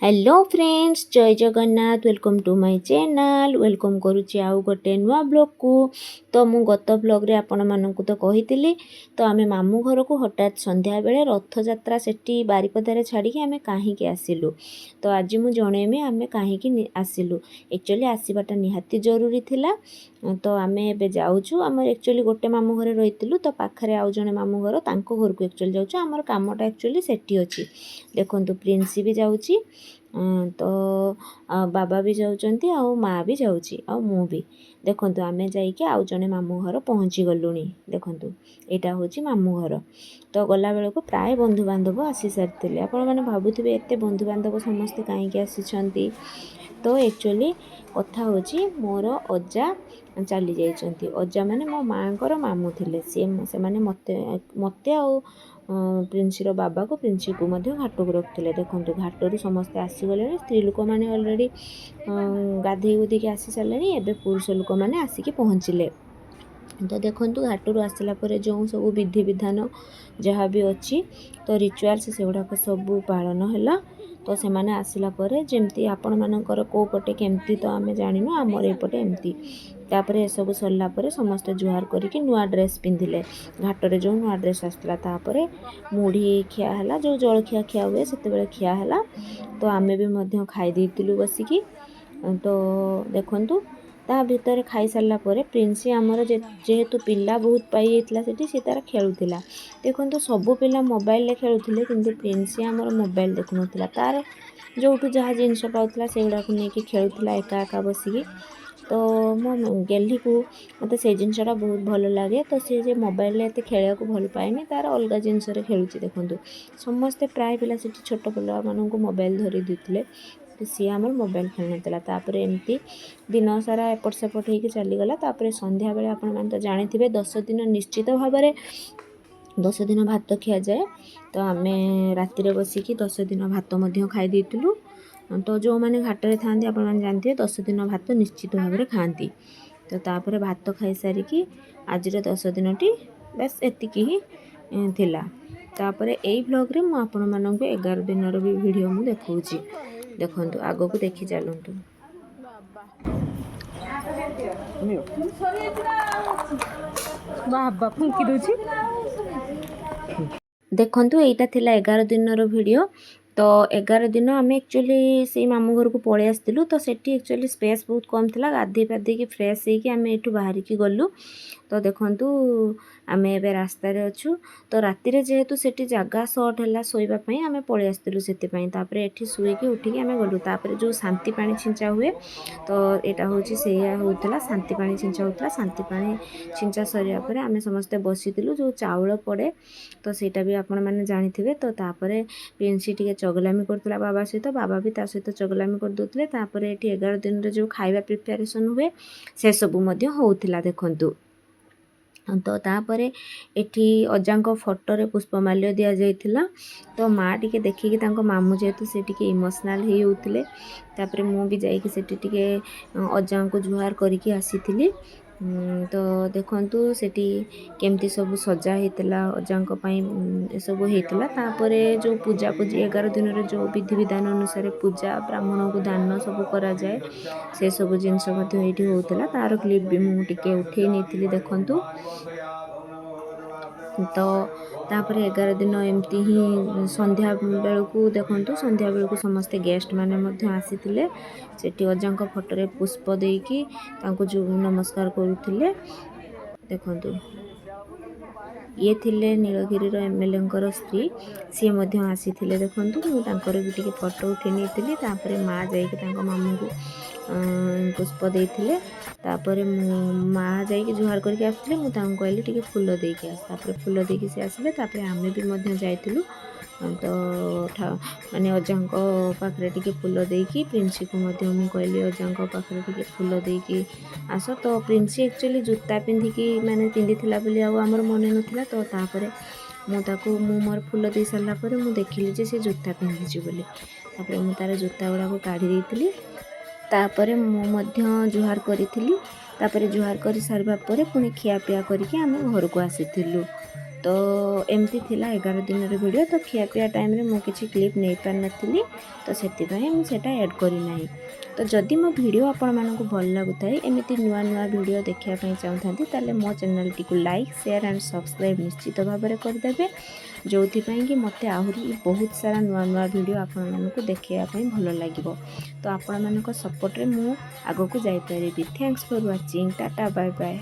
Hello friends, जय Jagannath. Welcome to my channel. Welcome करुच्ची आउ गोटे नुआ ब्लॉग को। तो मु गत ब्लॉग रे आपण मानकु तो कहितिली। तो आमे मामू घर को हठात संध्या बेले रथ यात्रा सेठी बारिपदारे छाड़ी के आमे काहे के आसिलु। तो आज मु जणेमी आमे काहे के आसिलु। एक्चुअली आसीबाटा निहाती जरूरी थिला। तो आमे एबे जाउछु। हमर एक्चुअली गोटे मामू घरे रहितिलु, तो पाखरे आउ जणे मामू घर तांको घर को एक्चुअली जाउछु। हमर कामटा एक्चुअली सेठी अछि। देखंतु प्रिंसी भी जाउची। तो बाबा भी जाउचंती आ माँ भी जाउची आ मु भी। देखंतु आमे जाइके आउ जणे मामू घर पहुँची गलुनी। देखंतु एटा होची मामू घर। तो गला बेलको प्राय बंधु बांधव आसी सारिथिले। आपण माने भाबुथिबे एते बंधु बांधव समस्त काहे के आसीछंती। तो एक्चुअली कथा होची मोर अज्जा चली जाइछंती। अज्जा माने मो माँकर मामू थिले। से माने मते मते आ प्रिंसीर बाबा को प्रिंसी को मध्य घाट को रखिले। देखंतु घाटरू समस्ते आसीगले। स्त्री लोक मैंने अलरेडी गाधे गुधी के आसी सारे। एबे पुरुष लोक मैंने आसिक पहुँचले। तो देखंतु घाटरू आसला परे जो सब विधि विधान जहाँ भी अच्छी तो रिचुआल्स से गुड़ाक सब पालन है। तो से माने आसला परे जेमती आपण मानकर को पटे केमती तो आमे जानिनु। आमर एपटे एमती। तापरे सब सरला परे समस्त जुहार करिके नुआ ड्रेस पिंधिले। घाटरे जो नुआ ड्रेस आसला तापरे मुढ़ी खिया हला। जो जलखिया खिया हुए सेते बेले खिया हला। तो आमे भी मध्य खाई देइतिलु बसिकी। तो देखंतु ता भितर खाई सारला परे प्रिंसी आमर जेहेतु पिला बहुत पाई जाइतला सेठी से तार खेलुतिला। देखंतु सब पिला मोबाइल ले खेलुतिले, किंतु प्रिंसी आमर मोबाइल देखुनतिला। तार जोठु जहाँ जिनस पाउतला सेगुड़ा नेकी खेलुतिला एका एका बसिकी। तो मो गेली को मत से जिनसटा बहुत भल लगे। तो सी जे मोबाइल एते खेलिया को भल पाएनी, तार अलग जिनस रे खेलुची। देखंतु समस्ते प्राय पिला सेठी छोट पिला माननकु मोबाइल धरि दिथिले। सी आमर मोबाइल खेलुनतिला। तापरे एमती दिन सारा एपट सेपट होइके चलीगला। तापरे संध्या बेले आपण मान तो जानिथिबे 10 दिन निश्चित भाबरे 10 दिन भात खिया जाए। तो आमे राति रे बसिकी 10 दिन भात मध्य खाई देइतिलु। तो जो माने घाटरे थांती आपण माने जानथिबे 10 दिन भात निश्चित भाबरे खांती। तो तापरे भात खाई सारिकी आज रे 10 दिनटी बस एतिकी ही थिला। तापरे एई ब्लॉग रे मु आपण माननकु 11 दिन रो भी वीडियो मु देखौची। देखंतु आगो को देखि चालंतु। बाबा फुंकी दोची। देखंतु एटा थिला 11 दिन रो वीडियो। तो 11 दिन आम एक्चुअली से मामू घर को पलि आसलु। तो सेठी एक्चुअली स्पेस बहुत कम थिला। गाधे पाधे की फ्रेश होइके आम एठू बाहर की गलु। तो देखंतु आम एबे रास्ता रे अछु। तो राति रे जेहेतु सेठी जगह शॉर्ट हैला सोइबा पई आम पलि आसलु। सेति पई तापरे एठी सुइके उठिके आम गलु। तापरे जो शांति पानी छिंचा हुए तो एटा होची सेया होतला। शांति पानी छिंचा होतला। शांति पानी छिंचा सरिया परे आम समस्त बसितिलु। जो चाउल पड़े तो सेटा भी आपण माने जानिथिबे। तो तापरे प्रिंसी टिके चगलामी करतला बाबा सहित। बाबा भी ता सहित चगलामी कर दोतले। तापरे एठी 11 दिन रे जो खाइबा प्रिपरेशन हुए से सब मध्य होउथिला। देखंतु तो तापरे एठी अजांको फोटो रे पुष्पमाल्य दिया जाइथिला। तो माँ टिके देखिकी तांको मामू जेहेतु से टिके इमोशनल हे होउथिले। तापरे मु भी जाइकी सेठी टिके अजांको जुहार करिकी आसीथिली। तो देखंतु सेठी केमती सब सजा हेतला अजांको पई ए सब हेतला। तापरे जो पूजा पूजी 11 दिन रे जो विधि विधान अनुसार पूजा ब्राह्मण को दान सब करा जाए से सब जिनस मध्य एठी होतला। तार क्लिप भी मु टिके उठे नेथिली। देखंतु तो तापरे 11 दिन एमती ही संध्या बेलू देखंतु संध्या बेलू समस्ते गेस्ट माने मध्य आसीथिले। सेठी अजांको फोटो रे पुष्प देकी तांको जो नमस्कार करूथिले। देखंतु ये थिले नीलगिरी रो एमएलए स्त्री सी मध्य आसीथिले। देखंतु मु तांकर भी टिके फोटो उठे नेथिली। तापरे माँ जाइके तांको मामू को पुष्प देइथिले। तापरे माँ जाइके जुहार करके आसथिले। मु तांको कहली टिके फूल देके आस। तापरे फूल देके से आसिले। तापरे आमे भी मध्य जाइतिलु। तो माने अजांको पाखरे टिके फूल देकी प्रिंसी को मध्य मु कहली अजांको पाखरे टिके फूल देकी आस। तो प्रिंसी एक्चुअली जूता पिंधिकी माने पिंधिथिला बोली आ हमर मने नथिला। तो तापरे मु ताको मु मोर फूल दे सारला परे मु देखिली जे से जूता पिंधिची बोली। तापरे मु तार जूता गुड़ा को काढ़ी देइतिली। तापरे मु मध्य जुहार करिथिली। तापरे जुहार करि सारबा परे पुणी खिया पिया करिके आम घर को आसीथिलु। तो एमती थिला 11 दिन वीडियो। तो खियापिया टाइम रे मु किछि क्लिप नहीं पार नथिली, तो सेतिपई मु सेटा ऐड करी नाही। तो जदि मो वीडियो आपण मानकु भल लागुथाय एमिति नुआ नुआ वीडियो देखिया पई चाहथांती ताले मो चैनल टी को लाइक शेयर एंड सब्सक्राइब निश्चित भाव में करदेवे, जो कि मते आहुरी बहुत सारा नुआ नुआ वीडियो आपण मानकु देखिया पई भल लागिवो। तो आपण मानक सपोर्ट रे मु आगो को जाई परिबी। Thanks for watching. Tata bye bye.